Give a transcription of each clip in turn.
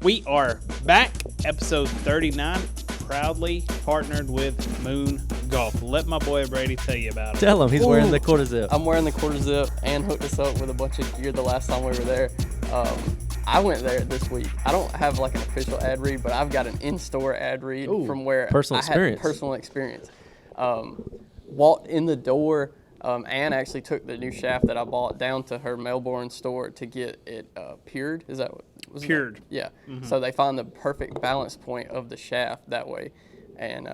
We are back, episode 39, proudly partnered with Moon Golf. Let my boy Brady tell you about it. Tell him he's wearing the quarter zip. I'm wearing the quarter zip and hooked us up with a bunch of gear the last time we were there. I went there this week. I don't have like an official ad read, but I've got an in-store ad read from where personal experience. Had personal experience. Walked in the door. Ann actually took the new shaft that I bought down to her Melbourne store to get it pured. Is that what? Pured. Yeah. Mm-hmm. So they find the perfect balance point of the shaft that way, and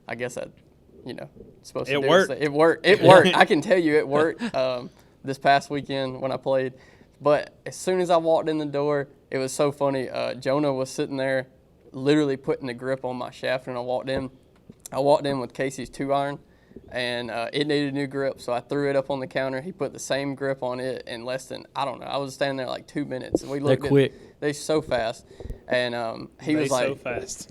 I guess that, supposed to It do worked. It worked. It worked. I can tell you, it worked. This past weekend when I played, but as soon as I walked in the door, it was so funny. Jonah was sitting there, literally putting the grip on my shaft, and I walked in. I walked in with Casey's 2-iron. And it needed a new grip, so I threw it up on the counter. He put the same grip on it in less than, I don't know, I was standing there like 2 minutes. And we looked They're quick. They're so fast. And he was like, so fast.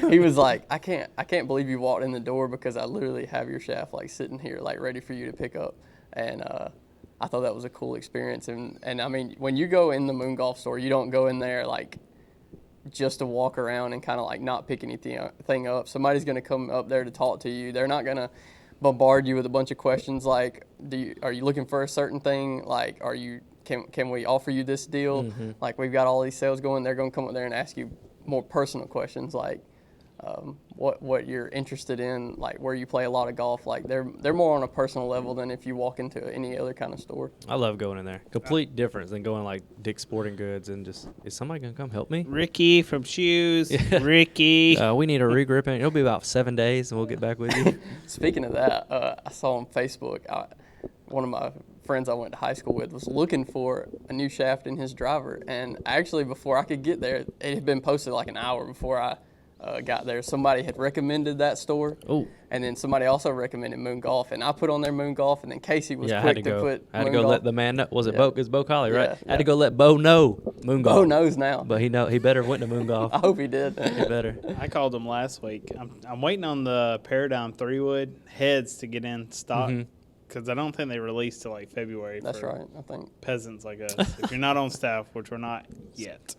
he was like, I can't believe you walked in the door because I literally have your shaft like sitting here, like ready for you to pick up. And I thought that was a cool experience. And I mean, when you go in the Moon Golf store, you don't go in there like just to walk around and kind of like not pick anything up. Somebody's going to come up there to talk to you. They're not going to bombard you with a bunch of questions like, are you looking for a certain thing? Like, can we offer you this deal? Mm-hmm. Like, we've got all these sales going. They're going to come up there and ask you more personal questions like what you're interested in, like where you play a lot of golf. Like they're more on a personal level than if you walk into any other kind of store. I love going in there. Complete difference than going like Dick's Sporting Goods and just, is somebody going to come help me? Ricky from Shoes. Ricky. We need a regripping. It'll be about 7 days and we'll get back with you. Speaking of that, I saw on Facebook, one of my friends I went to high school with was looking for a new shaft in his driver. And actually, before I could get there, it had been posted like an hour before I got there. Somebody had recommended that store. Oh. And then somebody also recommended Moon Golf. And I put on there Moon Golf, and then Casey was I quick had to go. put I had to Moon go Golf. let the man know. Was it Bo? It's Bo Collie, right? Yeah, I had to go let Bo know Moon Golf. Bo knows now. But he better went to Moon Golf. I hope he did. He better. I called him last week. I'm waiting on the Paradigm 3-wood heads to get in stock because I don't think they released till like February. That's for right, I think. peasants like us. If you're not on staff, which we're not yet.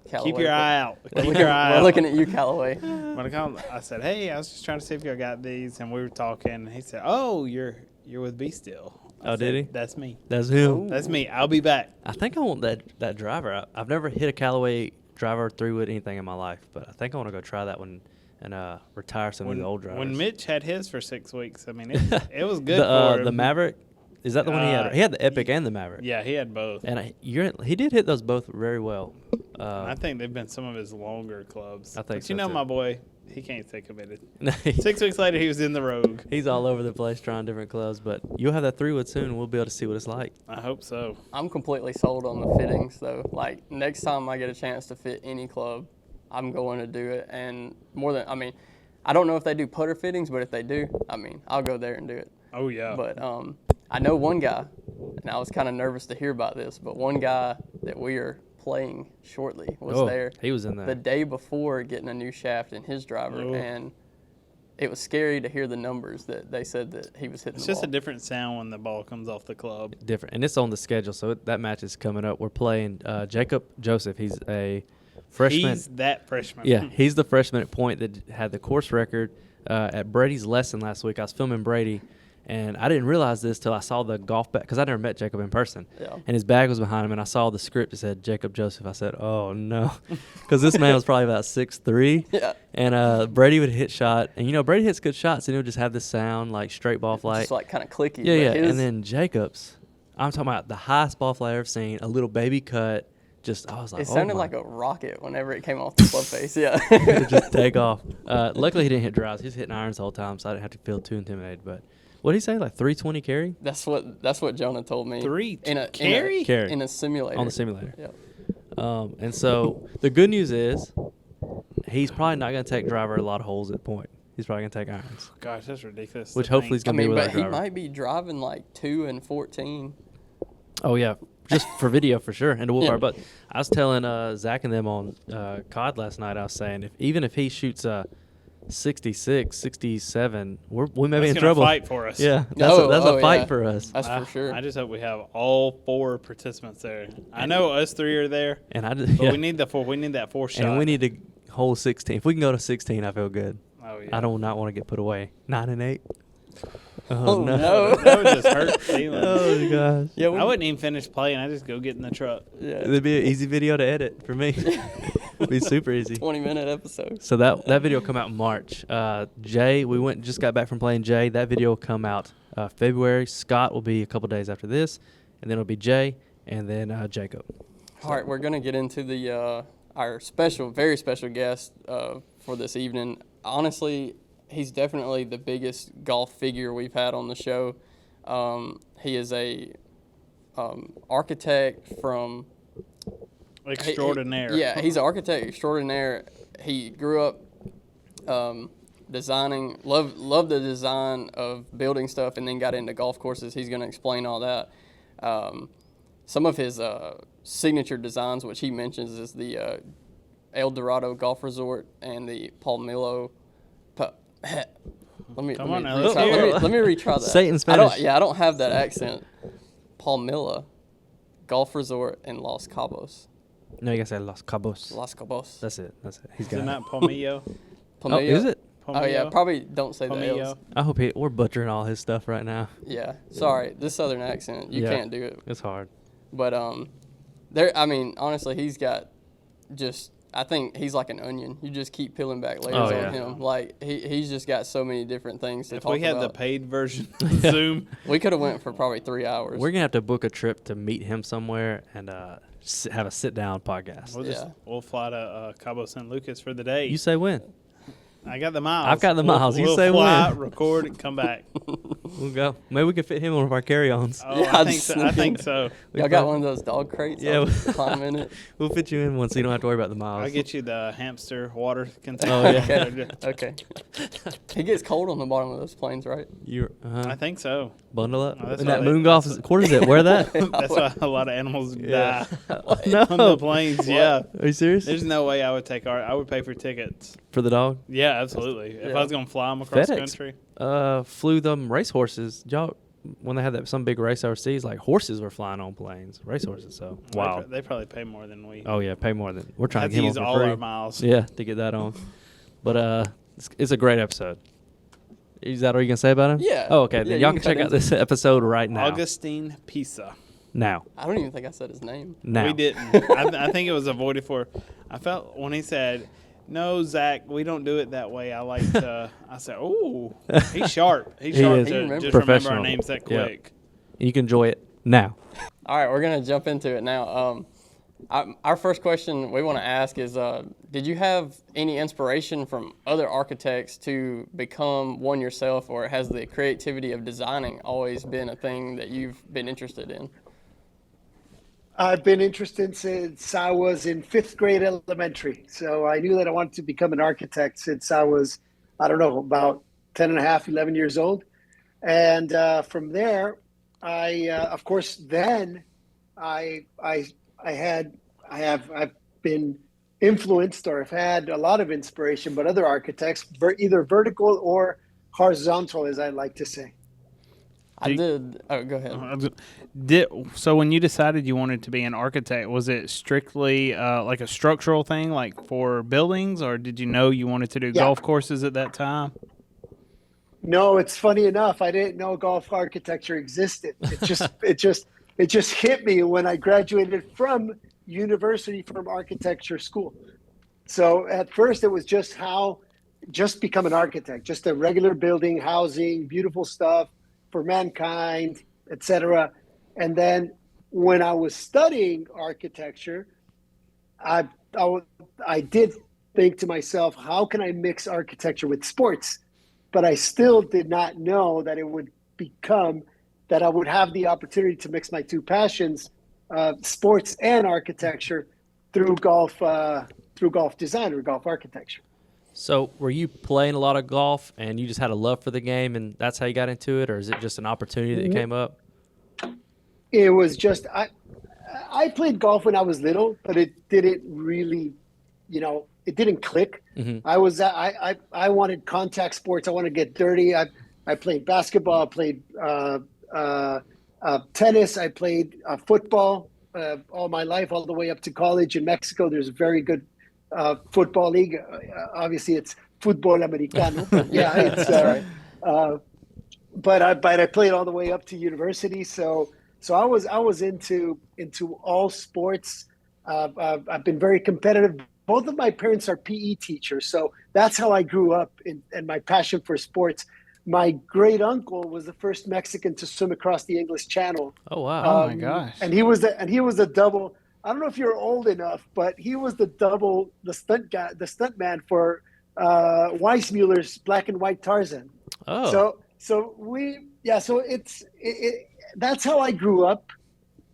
Callaway. Keep your eye out. We're Keep your eye We're out. looking at you, Callaway. When I called, I said, "Hey, I was just trying to see if you got these," and we were talking. And he said, "Oh, you're with Be.Still." Oh, did he? That's me. That's him. That's me. I'll be back. I think I want that driver. I've never hit a Callaway driver 3-wood anything in my life, but I think I want to go try that one and retire some of the old drivers. When Mitch had his for 6 weeks, I mean, it was good for him. The Maverick, is that the one he had? He had the Epic and the Maverick. Yeah, he had both. And he did hit those both very well. I think they've been some of his longer clubs. I think but you know, my boy, he can't stay committed. He's 6 weeks later, he was in the Rogue. He's all over the place trying different clubs, but you'll have that 3-wood soon, and we'll be able to see what it's like. I hope so. I'm completely sold on the fittings, though. Like, next time I get a chance to fit any club, I'm going to do it. And I don't know if they do putter fittings, but if they do, I'll go there and do it. Oh, yeah. But I know one guy, and I was kind of nervous to hear about this, but one guy that we are playing shortly was there. He was in there the day before getting a new shaft in his driver, and it was scary to hear the numbers that they said that he was hitting. It's the just ball. a different sound when the ball comes off the club. different, and it's on the schedule, so that match is coming up. We're playing Jacob Joseph. He's a freshman. He's that freshman. Yeah, he's the freshman at Point that had the course record at Brady's lesson last week. I was filming Brady, and I didn't realize this till I saw the golf bag, because I never met Jacob in person. Yeah. And his bag was behind him, and I saw the script that said Jacob Joseph. I said, oh, no, because this man was probably about 6'3". Yeah. And Brady would hit shot, and, Brady hits good shots, and he'll just have this sound like straight ball flight. Just like kind of clicky. Yeah, but yeah. And then Jacob's, I'm talking about the highest ball flight I've ever seen, a little baby cut. I was like, it sounded like a rocket whenever it came off the club face. Yeah. it just take off. Luckily, he didn't hit drives. He was hitting irons the whole time, so I didn't have to feel too intimidated. But what did he say? Like 320 carry? That's what Jonah told me. Carry? Carry. In a simulator. On the simulator. Yep. And so the good news is he's probably not going to take driver a lot of holes at Point. He's probably going to take irons. Gosh, that's ridiculous. Which hopefully is going to be with our but he driver. might be driving like 2 and 14. Oh, yeah. Just for video, for sure, and to whoop our butt. I was telling Zach and them on COD last night, I was saying, even if he shoots 66, 67, we may be That's in gonna trouble. fight for us. Yeah, Oh, that's a fight yeah. for us. That's for sure. I just hope we have all 4 participants there. I know us 3 are there, And I just, but yeah. we need the 4. We need that 4 shot. And we need to hold 16. If we can go to 16, I feel good. Oh yeah. I do not want to get put away. 9 and 8. Oh, no. That would just hurt feelings. Oh gosh. Yeah, I wouldn't even finish playing. I just go get in the truck. yeah. It'd be an easy video to edit for me. It'd be super easy. 20-minute episode. So that video will come out in March. Jay, just got back from playing Jay. That video will come out February. Scott will be a couple days after this, and then it'll be Jay, and then Jacob. All right, we're gonna get into the our very special guest for this evening. Honestly, he's definitely the biggest golf figure we've had on the show. He is a architect from Extraordinaire. he's an architect extraordinaire. He grew up designing, loved the design of building stuff, and then got into golf courses. He's going to explain all that. Some of his signature designs, which he mentions, is the El Dorado Golf Resort and the Palmillo. Let me retry that. Say it in Spanish. I don't have that accent. Palmilla Golf Resort in Los Cabos. No, you gotta say Los Cabos. Los Cabos. That's it. He's got Isn't it. that Palmillo? Oh, is it? Oh yeah, Palmillo? probably don't say the Palmillo. L's. I hope we're butchering all his stuff right now. Yeah, sorry, this Southern accent, you Yeah. can't do it. It's hard. But honestly, he's got just. I think he's like an onion. You just keep peeling back layers Oh, yeah. on him. Like he's just got so many different things to If talk we had about. the paid version of Zoom, We could have went for probably 3 hours. We're gonna have to book a trip to meet him somewhere and have a sit down podcast. we'll fly to Cabo San Lucas for the day. You say when? I got the miles. I've got the miles. You We'll say fly, when. record, and come back. We'll go. Maybe we can fit him on one of our carry-ons. Oh, Yeah, I think so. I think so. Y'all got one of those dog crates? Yeah. I'll climb in it. We'll fit you in one so you don't have to worry about the miles. I'll get you the hamster water container. Oh, yeah. Okay. It gets cold on the bottom of those planes, right? You're I think so. bundle up. Oh, that's and why that they- moon golf is quarter zip. Wear that. That's why a lot of animals die No. on the planes. Yeah. Are you serious? There's no way I would I would pay for tickets. For the dog? Yeah, absolutely. If Yeah. I was gonna fly them across the FedEx country. flew them racehorses. Y'all, when they had some big race overseas, like horses were flying on planes, racehorses. So wow. They probably pay more than we. Oh yeah, pay more than we're trying have to to get use them all for free. our miles. Yeah, to get that on. But it's a great episode. Is that all you can say about him? Yeah. Oh, okay. Yeah, Then you y'all can can check cut out this episode right now. Agustin Piza. Now. I don't even think I said his name. Now. We didn't. I think it was avoided for. I felt when he said, "No, Zach, we don't do it that way." I like to. I said, "Oh, he's sharp. He's He sharp is. to He remembers. just remember our Professional. names that Yeah. quick." You can enjoy it now. All right, we're going to jump into it now. Our first question we want to ask is, did you have any inspiration from other architects to become one yourself, or has the creativity of designing always been a thing that you've been interested in? I've been interested since I was in 5th grade elementary. So I knew that I wanted to become an architect since I was, about 10 and a half, 11 years old. And from there, I've been influenced, or have had a lot of inspiration, but other architects, either vertical or horizontal, as I like to say. I did. Oh, go ahead. So when you decided you wanted to be an architect, was it strictly like a structural thing, like for buildings, or did you know you wanted to do golf courses at that time? No, it's funny enough. I didn't know golf architecture existed. It just hit me when I graduated from architecture school. So at first it was just become an architect, just a regular building, housing, beautiful stuff for mankind, etc. And then when I was studying architecture, I did think to myself, how can I mix architecture with sports? But I still did not know that it would become that I would have the opportunity to mix my two passions, sports and architecture, through golf design or golf architecture. So were you playing a lot of golf and you just had a love for the game and that's how you got into it, or is it just an opportunity that came up? It was just I played golf when I was little, but it didn't really it didn't click. I wanted contact sports. I wanted to get dirty. I played basketball. I played tennis. I played football all my life, all the way up to college in Mexico. There's a very good football league. Obviously, it's Fútbol Americano. But yeah, it's. But I played all the way up to university. So I was into all sports. I've been very competitive. Both of my parents are PE teachers, so that's how I grew up and my passion for sports. My great uncle was the first Mexican to swim across the English Channel. Oh wow! Oh my gosh! And he was a double. I don't know if you're old enough, but he was the stunt man for Weissmuller's Black and White Tarzan. Oh. So that's how I grew up,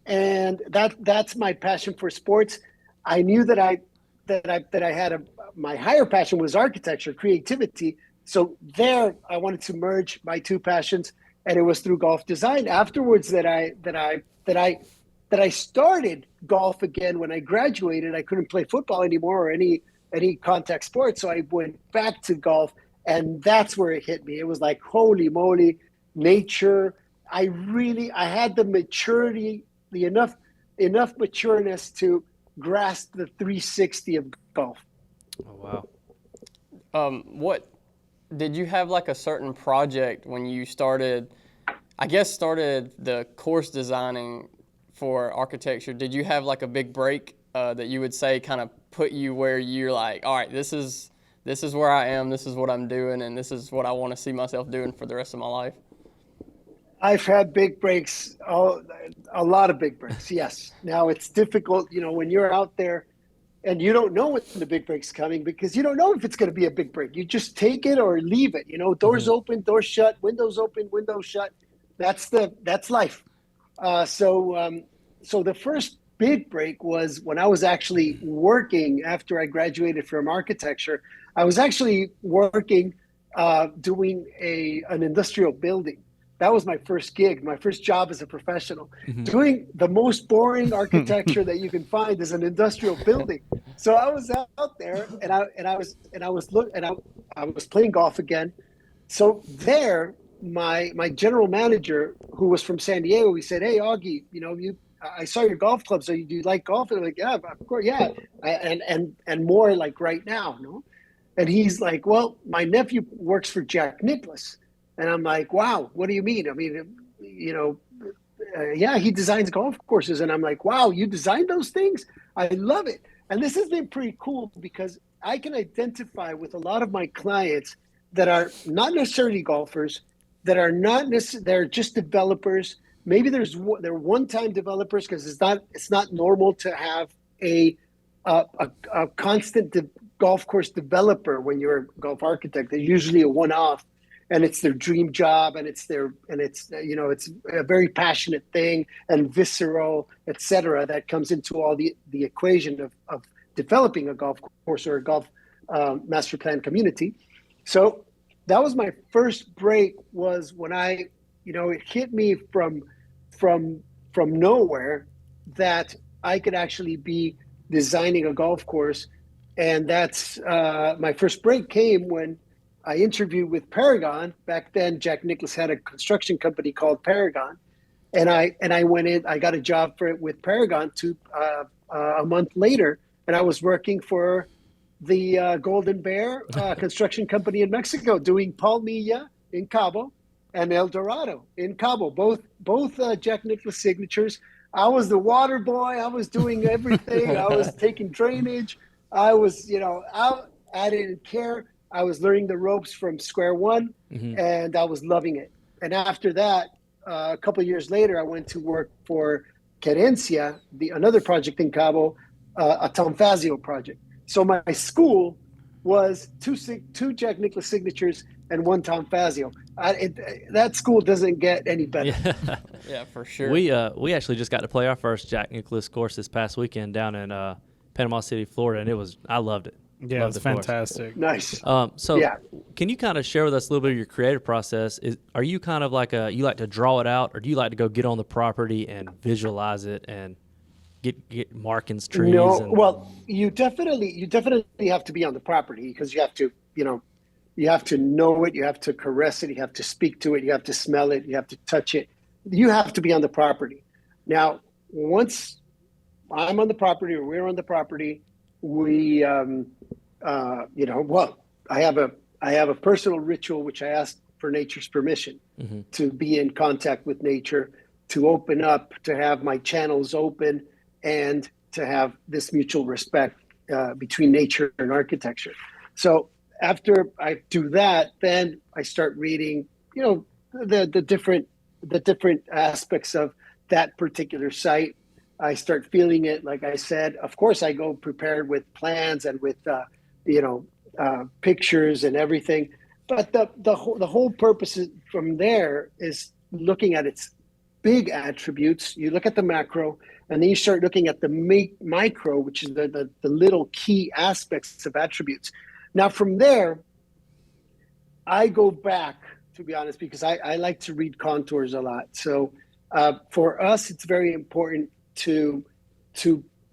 and that's my passion for sports. I knew that I had my higher passion was architecture, creativity. So there, I wanted to merge my two passions, and it was through golf design. Afterwards, that I started golf again when I graduated. I couldn't play football anymore or any contact sports, so I went back to golf, and that's where it hit me. It was like, holy moly, nature. I had the maturity, enough matureness to grasp the 360 of golf. Oh wow. What did you have like a certain project when you started the course designing for architecture? Did you have like a big break that you would say kind of put you where you're like, all right, this is where I am, this is what I'm doing, and this is what I want to see myself doing for the rest of my life? I've had big breaks, a lot of big breaks, yes. Now it's difficult, when you're out there and you don't know when the big break's coming, because you don't know if it's going to be a big break. You just take it or leave it, doors open, doors shut, windows open, windows shut. That's life. So the first big break was when I was actually working after I graduated from architecture. I was actually working, doing an industrial building. That was my first gig, my first job as a professional. Doing the most boring architecture that you can find is an industrial building. So I was out there, and I was playing golf again. So there, my general manager, who was from San Diego, he said, "Hey, Augie, I saw your golf club. So do you like golf?" And I'm like, "Yeah, of course, yeah." And more like right now, And he's like, "Well, my nephew works for Jack Nicklaus." And I'm like, "Wow, what do you mean?" I mean, yeah, he designs golf courses. And I'm like, "Wow, you design those things? I love it." And this has been pretty cool because I can identify with a lot of my clients that are not necessarily golfers, that are they're just developers. Maybe they're one-time developers, because it's not normal to have a constant golf course developer when you're a golf architect. They're usually a one-off. And it's their dream job, and it's it's a very passionate thing and visceral, etc. That comes into all the equation of developing a golf course or a golf master plan community. So that was my first break, was when it hit me from nowhere that I could actually be designing a golf course, and that's my first break came when I interviewed with Paragon. Back then, Jack Nicklaus had a construction company called Paragon, and I went in. I got a job with Paragon a month later, and I was working for the Golden Bear construction company in Mexico, doing Palmilla in Cabo and El Dorado in Cabo, both Jack Nicklaus signatures. I was the water boy. I was doing everything. I was taking drainage. I was, I didn't care. I was learning the ropes from square one, and I was loving it. And after that, a couple of years later, I went to work for Querencia, another project in Cabo, a Tom Fazio project. So my school was two Jack Nicklaus signatures and one Tom Fazio. That school doesn't get any better. Yeah, for sure. We actually just got to play our first Jack Nicklaus course this past weekend down in Panama City, Florida, and I loved it. Yeah, it's fantastic. Nice. Can you kind of share with us a little bit of your creative process? Are you kind of like you like to draw it out, or do you like to go get on the property and visualize it? And get markings, trees? No, And well, you definitely have to be on the property because you have to, you have to know it, you have to caress it, you have to speak to it, you have to smell it, you have to touch it. You have to be on the property. Now, once I'm on the property or we're on the property, we, well, I have a personal ritual which I ask for nature's permission to be in contact with nature, to open up, to have my channels open, and to have this mutual respect between nature and architecture. So after I do that, then I start reading, the different aspects of that particular site. I start feeling it. Like I said, of course, I go prepared with plans and with pictures and everything. But the whole purpose from there is looking at its big attributes. You look at the macro, and then you start looking at the micro, which is the little key aspects of attributes. Now, from there, I go back, to be honest, because I like to read contours a lot. So for us, it's very important to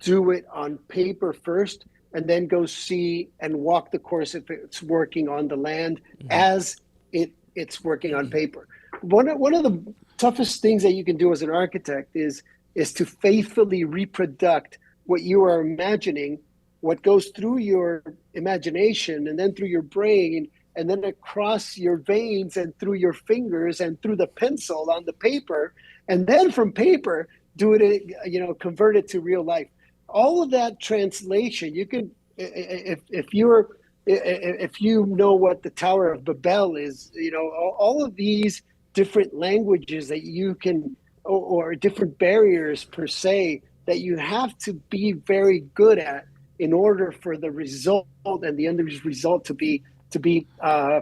do it on paper first, and then go see and walk the course if it's working on the land as it's working on paper. One of the toughest things that you can do as an architect is to faithfully reproduce what you are imagining, what goes through your imagination and then through your brain and then across your veins and through your fingers and through the pencil on the paper, and then from paper do it, convert it to real life. All of that translation, you can, if you know what the Tower of Babel is, all of these different languages that you can, or different barriers per se, that you have to be very good at in order for the result and the end result to be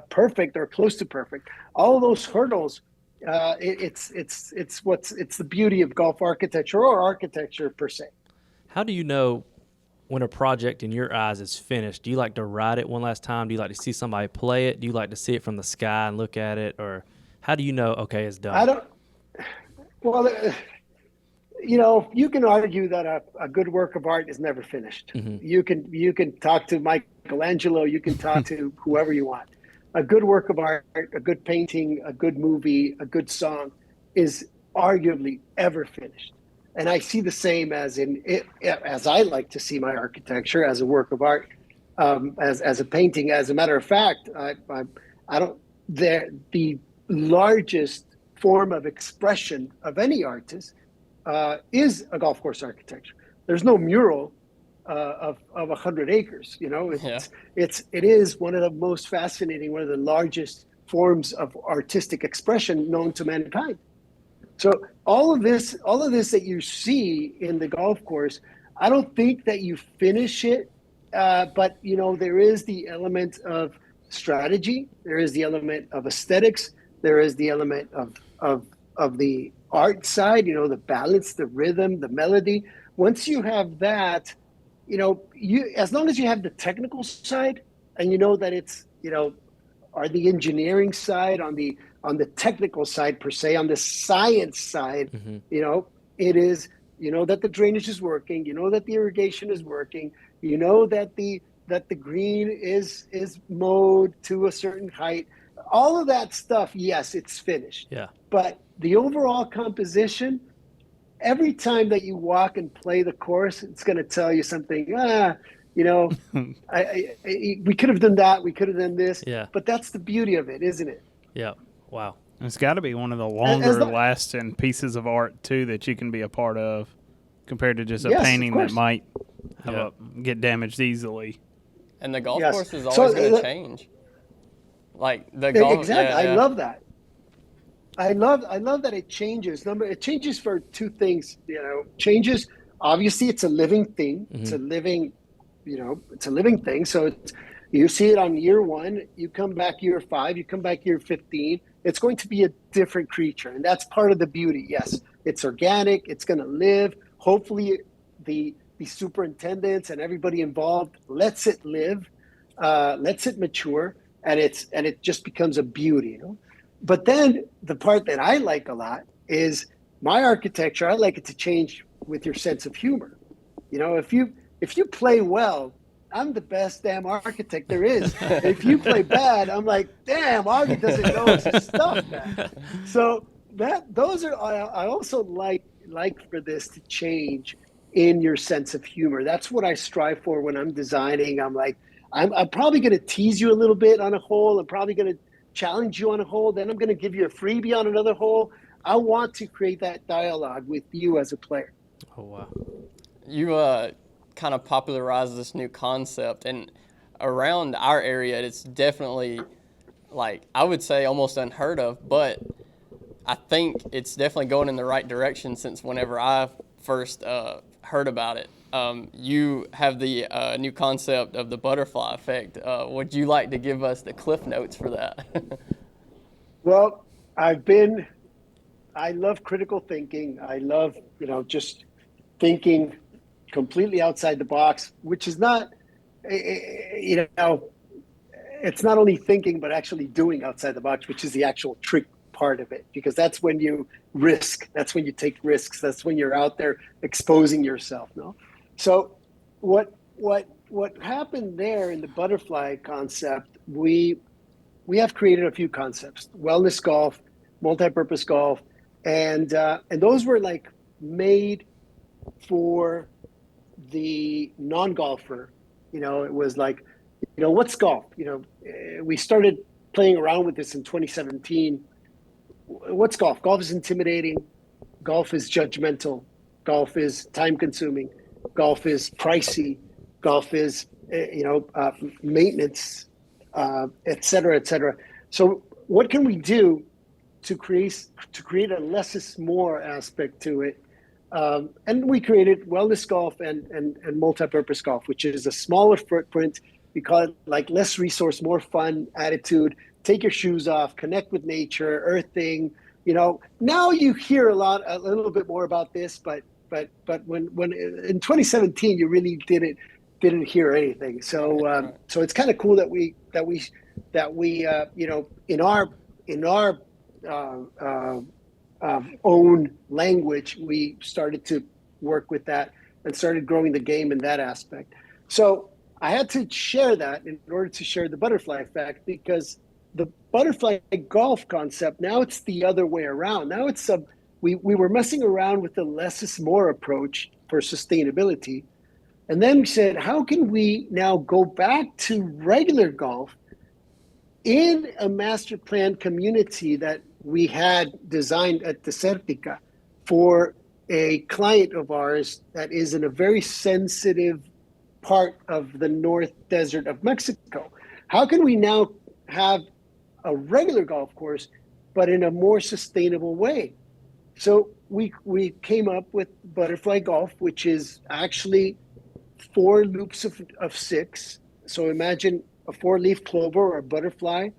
perfect or close to perfect. All of those hurdles, it's the beauty of golf architecture or architecture per se. how do you know when a project in your eyes is finished? Do you like to ride it one last time? Do you like to see somebody play it? Do you like to see it from the sky and look at it? Or how do you know, okay, it's done? You can argue that a good work of art is never finished. You can talk to Michelangelo, you can talk to whoever you want. A good work of art, a good painting, a good movie, a good song is arguably ever finished. And I see the same as as I like to see my architecture as a work of art, as a painting. As a matter of fact, the largest form of expression of any artist is a golf course architecture. There's no mural of 100 acres. It is one of the most fascinating, one of the largest forms of artistic expression known to mankind. So all of this that you see in the golf course, I don't think that you finish it, but there is the element of strategy, there is the element of aesthetics, there is the element of the art side, the balance, the rhythm, the melody. Once you have that, as long as you have the technical side and that it's, or the engineering side, on the technical side per se, on the science side, it is, that the drainage is working, that the irrigation is working, that the green is mowed to a certain height. All of that stuff, yes, it's finished. Yeah. But the overall composition, every time that you walk and play the course, it's going to tell you something. We could have done that. We could have done this. Yeah. But that's the beauty of it, isn't it? Yeah. Wow. It's got to be one of the longer lasting pieces of art too that you can be a part of, compared to just a painting that might get damaged easily. And the golf course is always going to change. Like the golf. Exactly. I love that. I love that it changes. It changes for two things. Changes. Obviously, it's a living thing. It's a living, it's a living thing. So you see it on year 1. You come back year 5. You come back year 15. It's going to be a different creature, and that's part of the beauty. Yes, it's organic. It's going to live. Hopefully, the superintendents and everybody involved lets it live, lets it mature, and it just becomes a beauty. But then the part that I like a lot is my architecture. I like it to change with your sense of humor. You know, if you play well, I'm the best damn architect there is. If you play bad, I'm like, damn, Artie doesn't know his stuff, man. So those are I also like for this to change in your sense of humor. That's what I strive for when I'm designing. I'm like, I'm probably going to tease you a little bit on a hole. I'm probably going to challenge you on a hole. Then I'm going to give you a freebie on another hole. I want to create that dialogue with you as a player. Oh, wow. You kind of popularized this new concept, and around our area, it's definitely, like, I would say almost unheard of, but I think it's definitely going in the right direction since whenever I first heard about it. You have the new concept of the butterfly effect. Would you like to give us the cliff notes for that? Well, I love critical thinking. I love, just thinking completely outside the box, which is not, it's not only thinking, but actually doing outside the box, which is the actual trick part of it, because that's when you risk. That's when you take risks. That's when you're out there exposing yourself. No, so what happened there in the butterfly concept? We have created a few concepts: wellness golf, multi-purpose golf, and those were like made for the non-golfer. It was like, what's golf? We started playing around with this in 2017. What's golf? Golf is intimidating. Golf is judgmental. Golf is time consuming. Golf is pricey. Golf is, maintenance, et cetera, et cetera. So what can we do to create a less is more aspect to it? And we created wellness golf and multi-purpose golf, which is a smaller footprint. We call it like less resource, more fun attitude. Take your shoes off, connect with nature, earthing. Now you hear a little bit more about this, but when in 2017 you really didn't hear anything. So so it's kind of cool that we in our own language, we started to work with that and started growing the game in that aspect. So I had to share that in order to share the butterfly effect, because the butterfly golf concept, now it's the other way around. Now it's we were messing around with the less is more approach for sustainability. And then we said, how can we now go back to regular golf in a master plan community that we had designed at Desertica for a client of ours that is in a very sensitive part of the North Desert of Mexico? How can we now have a regular golf course, but in a more sustainable way? So we came up with butterfly golf, which is actually 4 loops of 6. So imagine a 4-leaf clover or a butterfly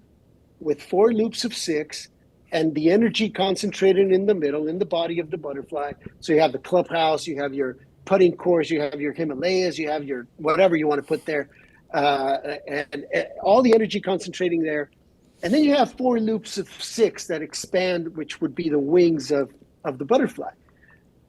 with 4 loops of 6, and the energy concentrated in the middle, in the body of the butterfly. So you have the clubhouse, you have your putting course, you have your Himalayas, you have your whatever you want to put there, and all the energy concentrating there. And then you have 4 loops of 6 that expand, which would be the wings of the butterfly.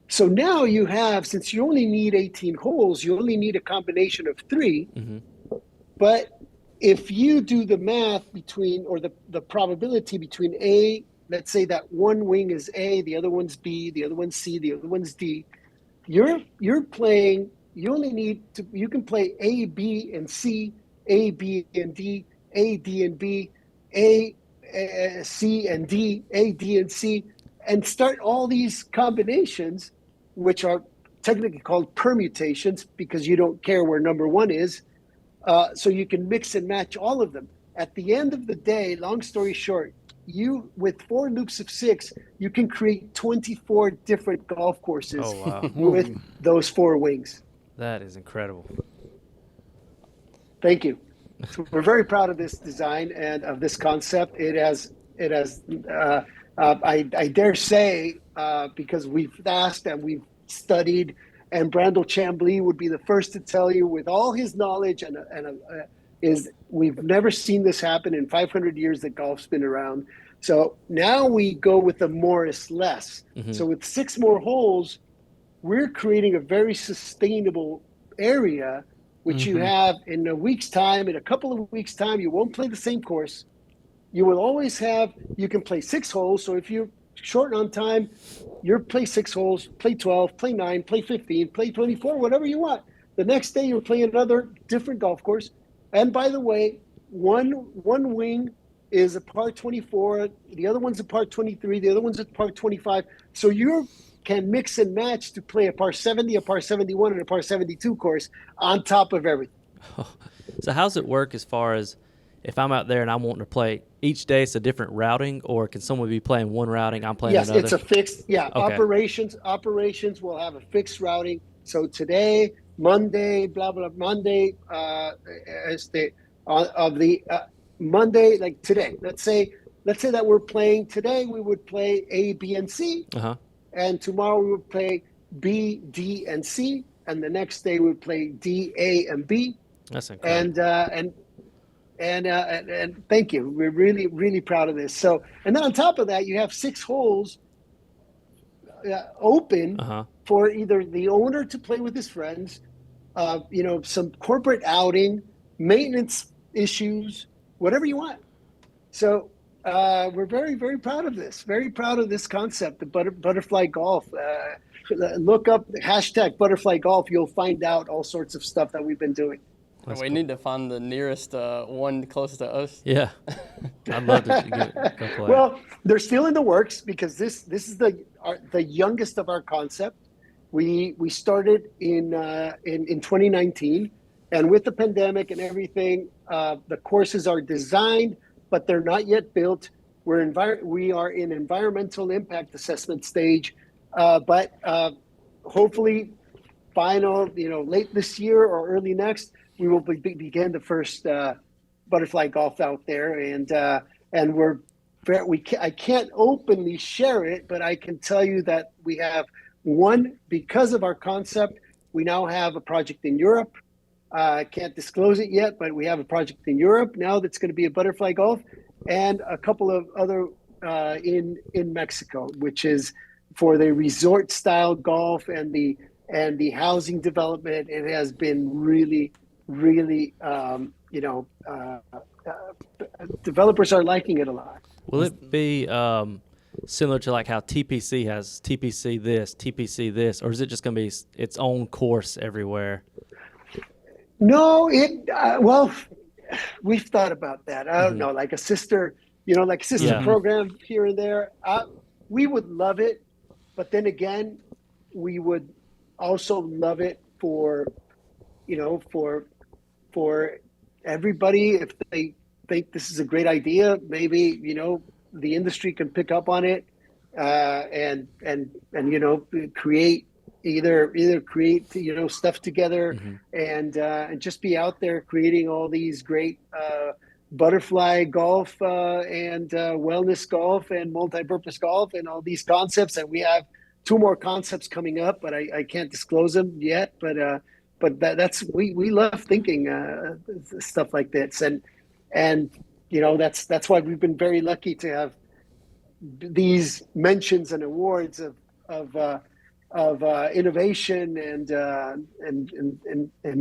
So now you have, since you only need 18 holes, you only need a combination of 3. Mm-hmm. But if you do the math between, or the probability between A, let's say that one wing is A, the other one's B, the other one's C, the other one's D, you're playing, you can play A, B, and C, A, B, and D, A, D, and B, A, C, and D, A, D, and C, and start all these combinations, which are technically called permutations because you don't care where number 1 is. So you can mix and match all of them. At the end of the day, long story short, you, with 4 loops of 6, you can create 24 different golf courses with those 4 wings. That is incredible. Thank you. So we're very proud of this design and of this concept. It has I dare say, because we've asked and we've studied, and Brandel Chambly would be the first to tell you, with all his knowledge, is we've never seen this happen in 500 years that golf's been around. So now we go with the more is less. Mm-hmm. So with 6 more holes, we're creating a very sustainable area, which you have in a week's time, in a couple of weeks' time, you won't play the same course. You will always you can play 6 holes. So if you're short on time, you'll play 6 holes, play 12, play 9, play 15, play 24, whatever you want. The next day, you're playing another different golf course. And by the way, one wing is a par 24, the other one's a par 23, the other one's a par 25. So you can mix and match to play a par 70, a par 71, and a par 72 course on top of everything. So how's it work as far as if I'm out there and I'm wanting to play each day, it's a different routing, or can someone be playing one routing, I'm playing another? Yes, it's a fixed, okay. Operations will have a fixed routing. So today, Monday, blah, blah, Monday, Monday, like today, let's say that we're playing today, we would play A, B, and C. And tomorrow we would play B, D, and C. And the next day we would play D, A, and B. That's incredible. And thank you. We're really, really proud of this. So, and then on top of that, you have 6 holes open for either the owner to play with his friends, some corporate outing, maintenance issues, whatever you want. So we're very, very proud of this. Very proud of this concept, the butterfly golf. Look up hashtag butterfly golf. You'll find out all sorts of stuff that we've been doing. We need to find the nearest one closest to us. Yeah, I'd love to go play. Well, they're still in the works because this is the youngest of our concept. We started in 2019, and with the pandemic and everything, the courses are designed, but they're not yet built. We are in environmental impact assessment stage, but hopefully, late this year or early next, we will begin the first butterfly golf out there, and I can't openly share it, but I can tell you that we have because of our concept. We now have a project in Europe. I can't disclose it yet, but we have a project in Europe now that's going to be a butterfly golf, and a couple of other in Mexico, which is for the resort style golf and the housing development. It has been really developers are liking it a lot. Will it be similar to like how TPC has TPC this, or is it just going to be its own course everywhere? No, we've thought about that. I don't know, like a sister program here and there. We would love it, but then again, we would also love it for everybody. If they think this is a great idea, maybe the industry can pick up on it and create stuff together and just be out there creating all these great butterfly golf and wellness golf and multi-purpose golf and all these concepts. And we have 2 more concepts coming up, but I can't disclose them yet. But we love thinking stuff like this, and that's why we've been very lucky to have these mentions and awards of innovation and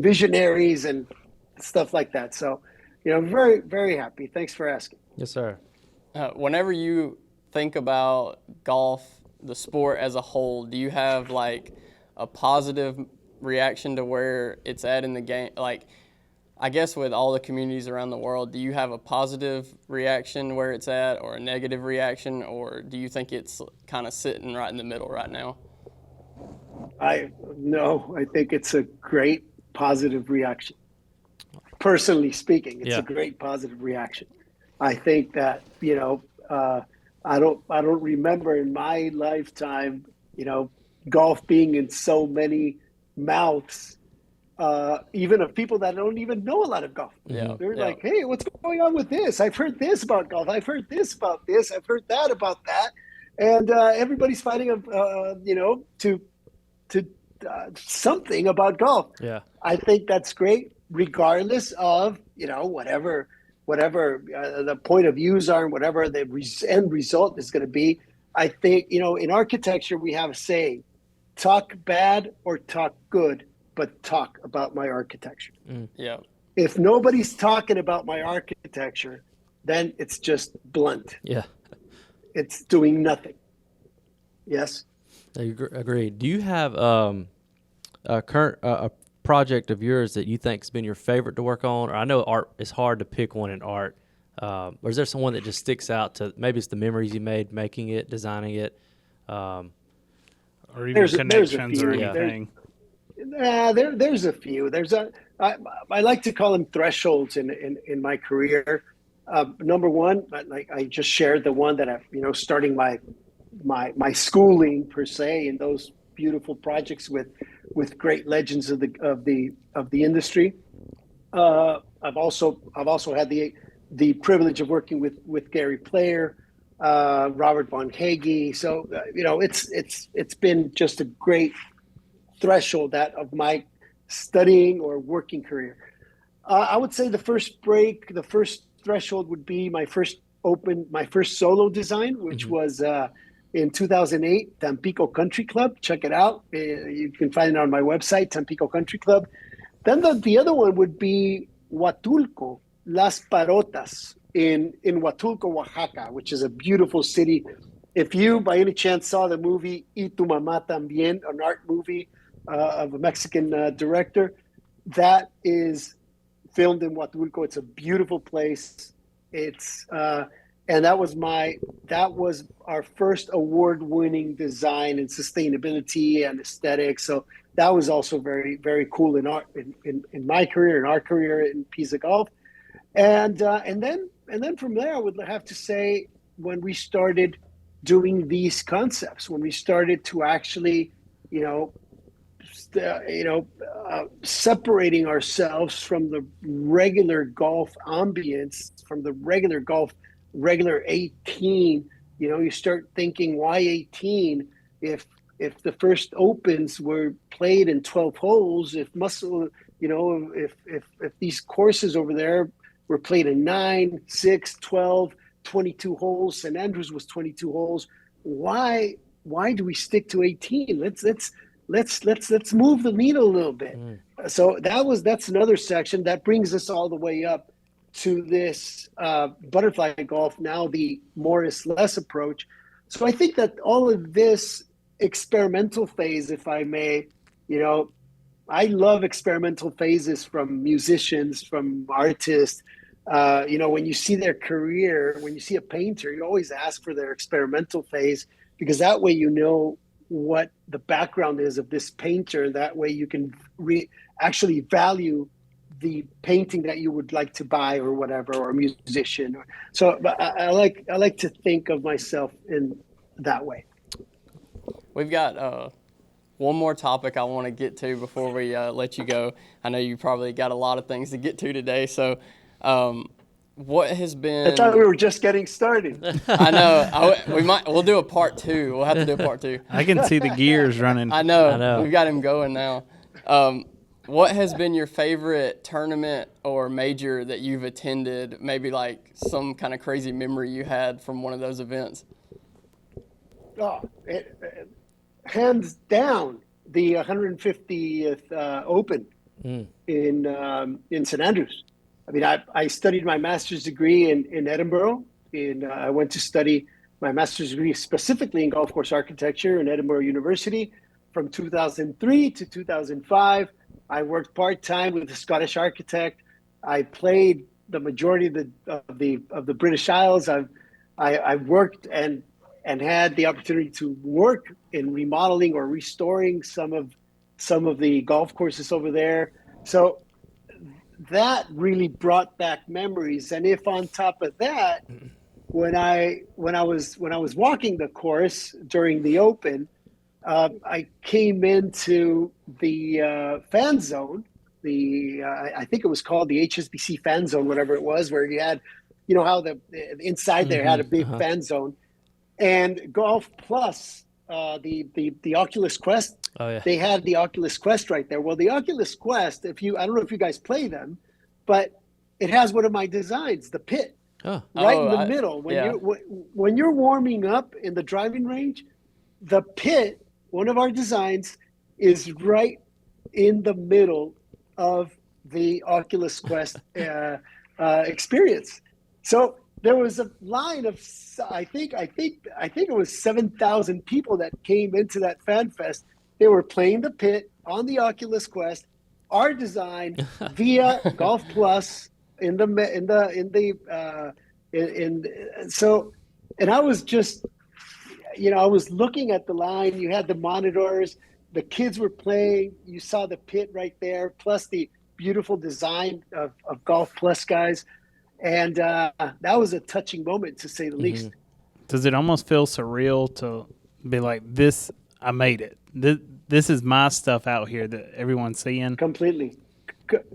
visionaries and stuff like that. So, very, very happy. Thanks for asking. Yes, sir. Whenever you think about golf, the sport as a whole, do you have like a positive reaction to where it's at in the game? Like, I guess with all the communities around the world, do you have a positive reaction where it's at, or a negative reaction, or do you think it's kind of sitting right in the middle right now? I think it's a great positive reaction. Personally speaking, it's a great positive reaction. I think that, I don't remember in my lifetime, golf being in so many mouths, even of people that don't even know a lot of golf. They're like, hey, what's going on with this? I've heard this about golf. I've heard this about this. I've heard that about that. And everybody's fighting, to something about golf. Yeah, I think that's great, regardless of whatever the point of views are and whatever the end result is going to be. I think in architecture we have a saying, talk bad or talk good, but talk about my architecture. Yeah. If nobody's talking about my architecture, then it's just blunt. Yeah. It's doing nothing. Yes. Agreed. Do you have a current a project of yours that you think's been your favorite to work on? Or I know art is hard to pick one in art. Or is there someone that just sticks out to maybe it's the memories you made making it, designing it? Or even There's a connections few. or Yeah. anything? There's a few. I like to call them thresholds in my career. Number one, like I just shared the one that starting my schooling per se in those beautiful projects with great legends of the industry. I've also had the privilege of working with Gary Player, Robert Von Hagee. So it's been just a great threshold that of my studying or working career. I would say the first threshold would be my first solo design, which was in 2008, Tampico Country Club. Check it out. You can find it on my website, Tampico Country Club. Then the other one would be Huatulco, Las Parotas in Huatulco, Oaxaca, which is a beautiful city. If you, by any chance, saw the movie Y Tu Mamá También, an art movie of a Mexican director, that is filmed in Huatulco. It's a beautiful place. It's and that was our first award-winning design in sustainability and aesthetics. So that was also very, very cool in my career, in our career in Piza Golf. And then from there, I would have to say when we started doing these concepts, when we started to actually, separating ourselves from the regular golf ambience, from the regular 18, you start thinking, why 18 if the first opens were played in 12 holes, if these courses over there were played in 9, 6, 12, 22 holes. St. Andrews was 22 holes. Why do we stick to 18? Let's move the needle a little bit. So that's another section that brings us all the way up to this butterfly golf, now the more is less approach. So I think that all of this experimental phase, if I may, I love experimental phases from musicians, from artists. When you see their career, when you see a painter, you always ask for their experimental phase, because that way you know what the background is of this painter. That way you can actually value the painting that you would like to buy or whatever, or a musician. So I like to think of myself in that way. We've got one more topic I want to get to before we let you go. I know you probably got a lot of things to get to today. So what has been... I thought we were just getting started. I know. We'll do a part 2. We'll have to do a part 2. I can see the gears running. I know. We've got him going now. What has been your favorite tournament or major that you've attended? Maybe like some kind of crazy memory you had from one of those events. Hands down, the 150th Open in St. Andrews. I mean, I studied my master's degree in Edinburgh. I went to study my master's degree specifically in golf course architecture in Edinburgh University from 2003 to 2005. I worked part-time with a Scottish architect. I played the majority of the British Isles. I worked and had the opportunity to work in remodeling or restoring some of the golf courses over there. So that really brought back memories. And if on top of that, when I was walking the course during the Open, I came into the fan zone. I think it was called the HSBC fan zone, whatever it was, where you had, how the inside there had a big fan zone, and Golf Plus, the Oculus Quest. Oh, yeah. They had the Oculus Quest right there. Well, the Oculus Quest, I don't know if you guys play them, but it has one of my designs, the pit, in the middle. When you're warming up in the driving range, the pit one of our designs is right in the middle of the Oculus Quest experience. So there was a line of, I think it was 7,000 people that came into that fan fest. They were playing the pit on the Oculus Quest, our design via Golf Plus so, and I was just, I was looking at the line. You had the monitors, the kids were playing. You saw the pit right there, plus the beautiful design of Golf Plus guys. And that was a touching moment, to say the least. Does it almost feel surreal to be like, this, I made it. This is my stuff out here that everyone's seeing? Completely.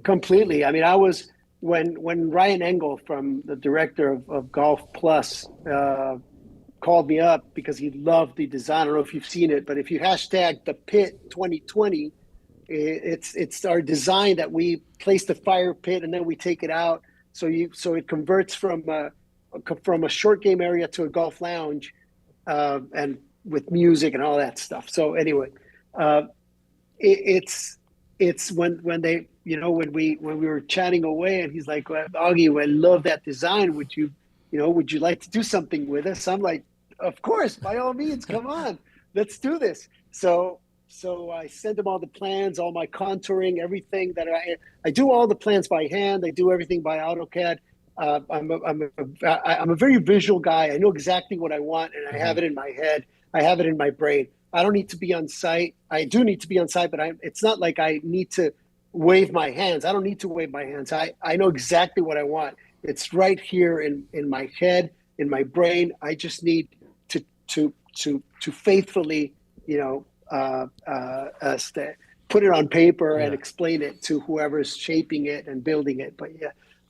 Completely. I mean, I was, when Ryan Engel, from the director of Golf Plus, called me up because he loved the design. I don't know if you've seen it, but if you hashtag the pit 2020, it's our design that we place the fire pit and then we take it out. So it converts from a short game area to a golf lounge, and with music and all that stuff. So anyway, it's when they, when we were chatting away, and he's like, well, Augie, I love that design. Would you like to do something with us? I'm like, of course, by all means, come on, let's do this. So I sent him all the plans, all my contouring, everything that I do all the plans by hand. I do everything by AutoCAD. I'm a very visual guy. I know exactly what I want, and I have it in my head. I have it in my brain. I don't need to be on site. I do need to be on site, but it's not like I need to wave my hands. I don't need to wave my hands. I know exactly what I want. It's right here in my head, in my brain. I just need to faithfully, put it on paper and explain it to whoever's shaping it and building it.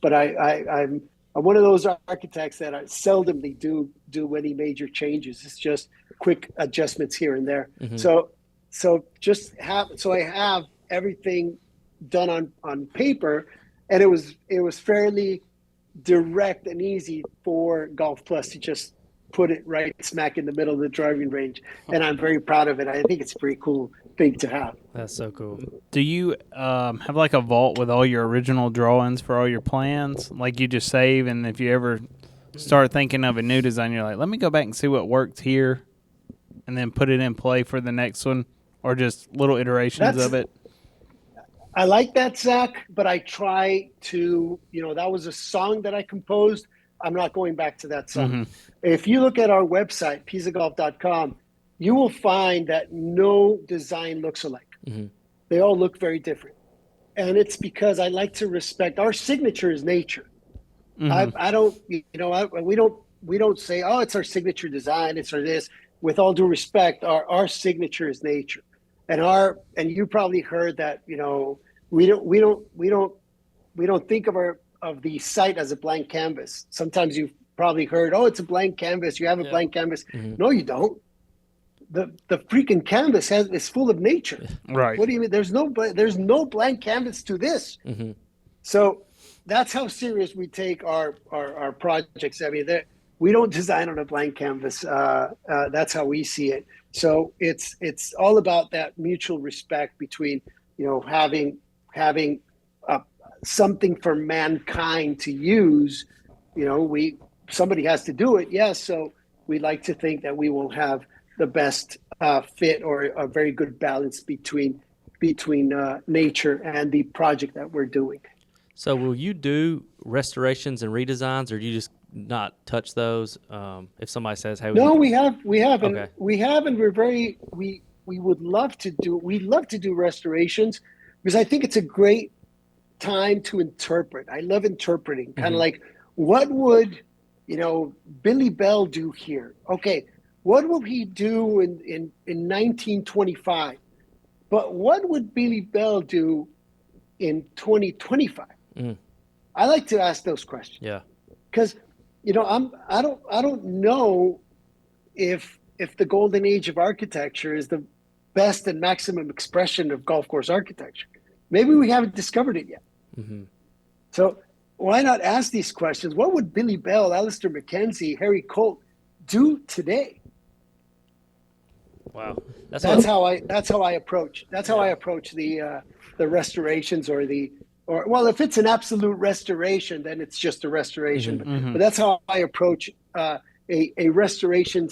But I'm one of those architects that I seldomly do any major changes. It's just quick adjustments here and there. So I have everything done on paper, and it was fairly direct and easy for Golf Plus to just put it right smack in the middle of the driving range. And I'm very proud of it. I think it's a pretty cool thing to have. That's so cool. Do you have like a vault with all your original drawings for all your plans? Like you just save, and if you ever start thinking of a new design, you're like, let me go back and see what worked here and then put it in play for the next one, or just little iterations of it? I like that, Zach, but I try to, that was a song that I composed. I'm not going back to that song. If you look at our website, pizzagolf.com, you will find that no design looks alike. They all look very different. And it's because I like to respect, our signature is nature. I don't, we don't say, oh, it's our signature design, it's our this. With all due respect, our signature is nature. And you probably heard that, we don't think of the site as a blank canvas. Sometimes you've probably heard, oh, it's a blank canvas. You have a blank canvas. No, you don't. The freaking canvas is full of nature. Right. What do you mean? There's no blank canvas to this. So that's how serious we take our projects. I mean, we don't design on a blank canvas. That's how we see it. So it's all about that mutual respect between, having something for mankind to use. Somebody has to do it. Yes. So we like to think that we will have the best fit, or a very good balance between nature and the project that we're doing. So will you do restorations and redesigns, or do you just not touch those? If somebody says, "Hey," no, we have, Okay. and we would love to do restorations, because I think it's a great time to interpret. I love interpreting, kind of like, what would Billy Bell do here? Okay, what will he do in 1925? But what would Billy Bell do in 2025? I like to ask those questions. Yeah. Because I don't know if the golden age of architecture is the best and maximum expression of golf course architecture. Maybe we haven't discovered it yet. So why not ask these questions? What would Billy Bell, Alistair McKenzie, Harry Colt do today? Wow. That's how I approach the restorations or if it's an absolute restoration, then it's just a restoration. Mm-hmm. But that's how I approach a restoration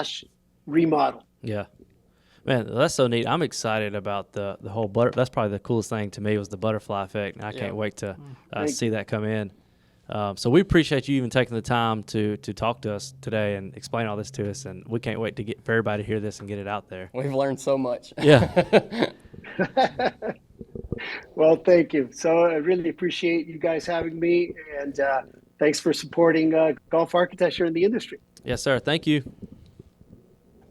/ remodel. Yeah. Man, that's so neat. I'm excited about the whole that's probably the coolest thing to me was the butterfly effect. And I can't wait to see that come in. So we appreciate you even taking the time to talk to us today and explain all this to us. And we can't wait for everybody to hear this and get it out there. We've learned so much. Yeah. Well, thank you. So I really appreciate you guys having me, and thanks for supporting golf architecture in the industry. Yes, sir. Thank you.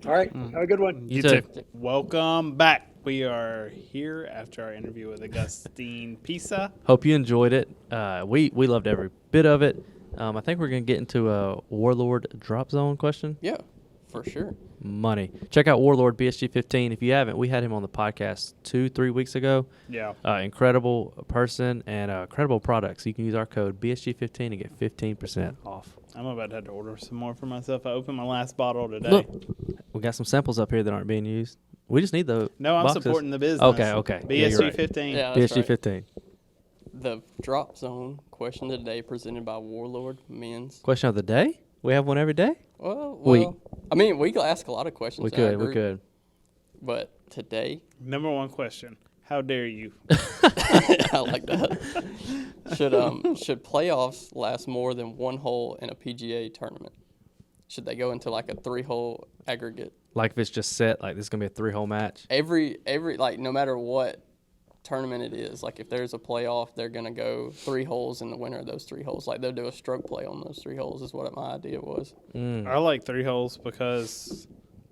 All right. Have a good one. You too. Welcome back. We are here after our interview with Agustin Piza. Hope you enjoyed it. We loved every bit of it. I think we're going to get into a Warlord drop zone question. Yeah, for sure. Money. Check out Warlord BSG15. If you haven't, we had him on the podcast 2-3 weeks ago. Yeah. Incredible person and incredible products. You can use our code BSG15 to get 15% off. I'm about to have to order some more for myself. I opened my last bottle today. Look, we got some samples up here that aren't being used. We just need the No, I'm boxes. supporting the business. Okay. Yeah, you're right. BSG15. Yeah, that's right. BSG15. The drop zone question of the day presented by Warlord Men's. Question of the day? We have one every day? Well, I mean, we could ask a lot of questions. We could. But today, Number one question. How dare you? I like that. Should playoffs last more than one hole in a PGA tournament? Should they go into like a 3-hole aggregate? Like if it's just set, like this is going to be a 3-hole match? Every like no matter what tournament it is, like if there's a playoff, they're going to go 3 holes in the winner of those 3 holes. Like they'll do a stroke play on those 3 holes is what my idea was. I like 3 holes because,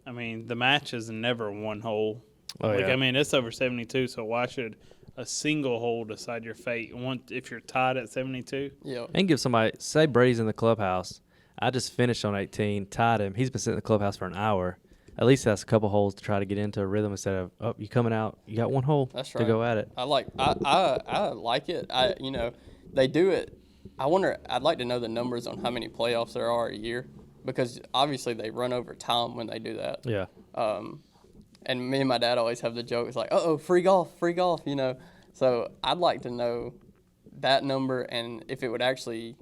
I mean, the match is never one hole. Oh, yeah. I mean, it's over 72, so why should a single hole decide your fate if you're tied at 72? Yeah. And give somebody, say Brady's in the clubhouse. I just finished on 18, tied him. He's been sitting in the clubhouse for an hour. At least that's a couple holes to try to get into a rhythm instead of, oh, you coming out, you got 1 hole to go at it. I like it. They do it. I'd like to know the numbers on how many playoffs there are a year because obviously they run over time when they do that. Yeah. And me and my dad always have the joke. It's like, free golf, you know. So I'd like to know that number and if it would actually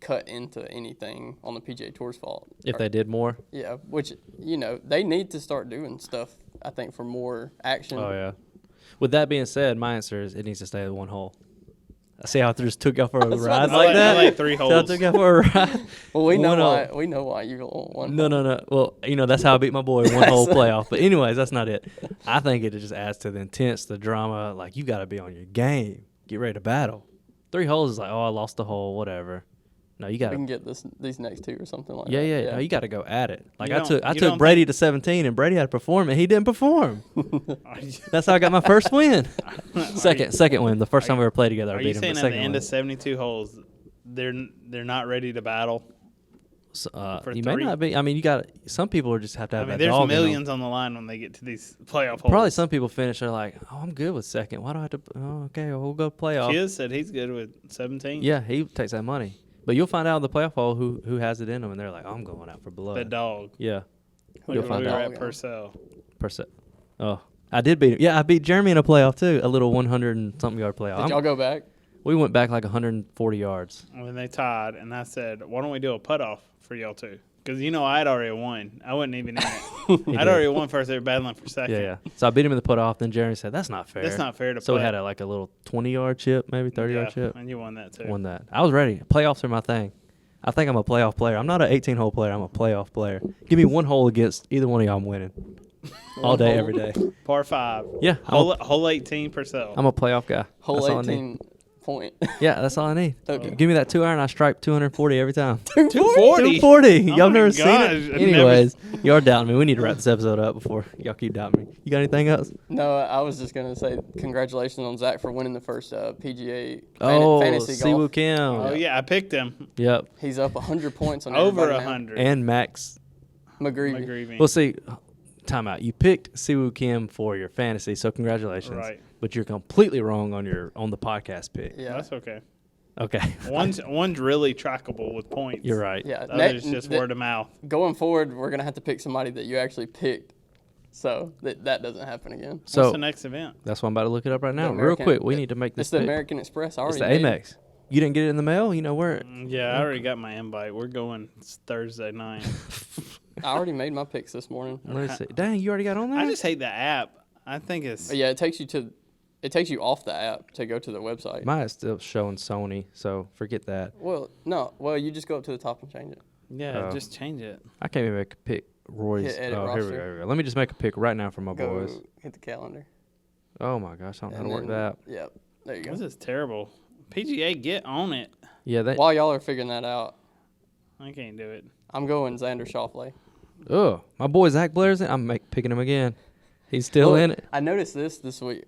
cut into anything on the PGA Tour's fault. If they did more? Yeah, which, they need to start doing stuff, I think, for more action. Oh, yeah. With that being said, my answer is it needs to stay at 1 hole. I see how I just took y'all for a ride like that. I like 3 holes. So I took y'all for a ride. Well, we know why you want 1 hole. No. Well, that's how I beat my boy 1 hole playoff. But anyways, that's not it. I think it just adds to the intense, the drama. Like, you got to be on your game. Get ready to battle. 3 holes is like, I lost the hole, whatever. No, you got to. We can get these next 2 or something like that. Yeah. No, you got to go at it. Like, I took Brady to 17, and Brady had to perform, and he didn't perform. That's how I got my first win. Second win. The first time we ever played together, I beat him. Are you saying the at the end win. of 72 holes, they're not ready to battle? You may not be. I mean, some people just have to have that there's dog in them. millions on the line when they get to these playoff holes. Probably some people finish. They're like, "Oh, I'm good with second. Why do I have to? Oh, okay, we'll go playoff." Chiz said he's good with 17. Yeah, he takes that money. But you'll find out in the playoff hole who has it in them, and they're like, "Oh, I'm going out for blood." The dog. Yeah, You'll find out. at Purcell. Oh, I did beat him. Yeah, I beat Jeremy in a playoff too. A little 100 and something yard playoff. Did y'all go back? We went back like 140 yards. When they tied, and I said, "Why don't we do a putt off for y'all two?" Because I'd already won. I wasn't even in it. I'd already won first. They were battling for second. Yeah. So I beat him in the putt off. Then Jeremy said, "That's not fair." That's not fair to So putt. we had a little 20-yard chip, maybe 30-yard chip. And you won that too. Won that. I was ready. Playoffs are my thing. I think I'm a playoff player. I'm not an 18-hole player. I'm a playoff player. Give me 1 hole against either one of y'all, I'm winning. All day, every day. Par 5. Yeah. Hole 18 Purcell. I'm a playoff guy. Hole That's all I 18 need. point. Yeah, that's all I need. Okay. Give me that 2-iron. I stripe 240 every time. 240. 240. Oh Y'all my never gosh, seen it? I've Anyways, y'all are doubting me. We need to wrap this episode up before y'all keep doubting me. You got anything else? No, I was just going to say congratulations on Zach for winning the first PGA fantasy golf. Siwoo Kim. Oh, yeah, I picked him. Yep. He's up 100 points on Over everybody now. 100. And Max. McGreevy. Well, see, timeout. You picked Siwoo Kim for your fantasy, so congratulations. Right. But you're completely wrong on the podcast pick. Yeah. That's okay. Okay. One's really trackable with points. You're right. Yeah. The other's just word of mouth. Going forward, we're going to have to pick somebody that you actually picked So that doesn't happen again. What's So the next event? that's why I'm about to look it up right now. Real American- quick, we need to make this It's the pick. American Express. I It's already the made it. Amex. You didn't get it in the mail? You know where? Yeah, I already got my invite. We're going Thursday night. I already made my picks this morning. Let me see. Dang, you already got on there? I just hate the app. I think it's Yeah, it takes you off the app to go to the website. Mine is still showing Sony, so forget that. Well, no. Well, you just go up to the top and change it. yeah. Oh. Just change it. I can't even make a pick. Roy's. Hit edit Oh, here we roster. go, here we go. Let me just make a pick right now for my Go boys. hit the calendar. Oh my gosh, I don't know how to And work then- that. Yep. There you go. This is terrible. PGA, get on it. Yeah, that. While y'all are figuring that out, I can't do it. I'm going Xander Schauffele. Oh, my boy Zach Blair's in. I'm picking him again. He's still Look, in it. I noticed this week.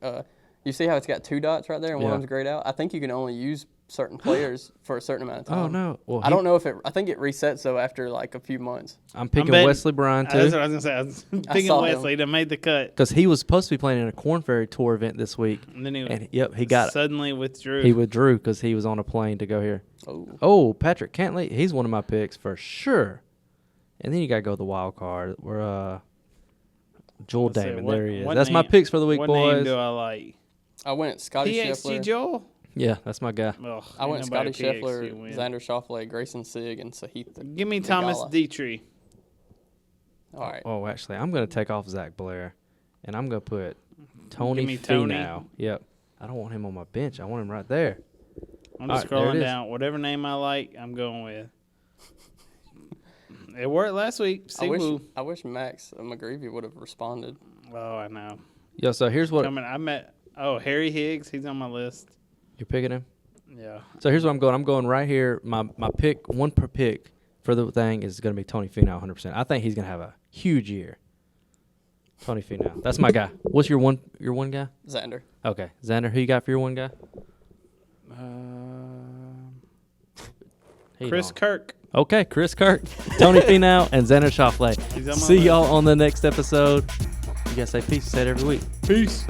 You see how it's got 2 dots right there and one Yeah. of them's grayed out? I think you can only use certain players for a certain amount of time. Oh no. Well, I don't know if I think it resets though after like a few months. I'm picking betting- Wesley Bryan That's too, what I was gonna say. I was picking saw him. Wesley to make the cut, because he was supposed to be playing in a Corn Ferry Tour event this week, and then he and he got it. suddenly withdrew. He withdrew because he was on a plane to go here. Oh, Oh, Patrick Cantley, he's one of my picks for sure. And then you gotta go with the wild card. We're Joel Let's see, Damon. what- There he is. what That's my name- picks for the week, what name boys. do I like? I went Scotty PXG Scheffler. Joel. Yeah, that's my guy. Ugh, I ain't went Scotty nobody PXG Scheffler, win. Xander Schauffele, Grayson Sigg, and Sahith. Give me Thomas Theegala. Dietrich. All right. Oh, actually, I'm gonna take off Zach Blair, and I'm gonna put Tony me Tony. Finau. Yep. I don't want him on my bench. I want him right there. I'm All just right, there it scrolling is. down. Whatever name I like, I'm going with. It worked last week. I wish Max McGreevy would have responded. Oh, I know. Yo, so here's what Coming. I met. Oh, Harry Higgs. He's on my list. you're picking him. Yeah. So here's what I'm going. I'm going right here. My pick, one per pick for the thing is going to be Tony Finau 100%. I think he's going to have a huge year. Tony Finau. That's my guy. What's your one guy? Xander. Okay. Xander, who you got for your one guy? He Chris don't. Kirk. Okay, Chris Kirk, Tony Finau, and Xander Schauffele. He's on my See list. y'all on the next episode. You guys say peace. Say it every week. Peace.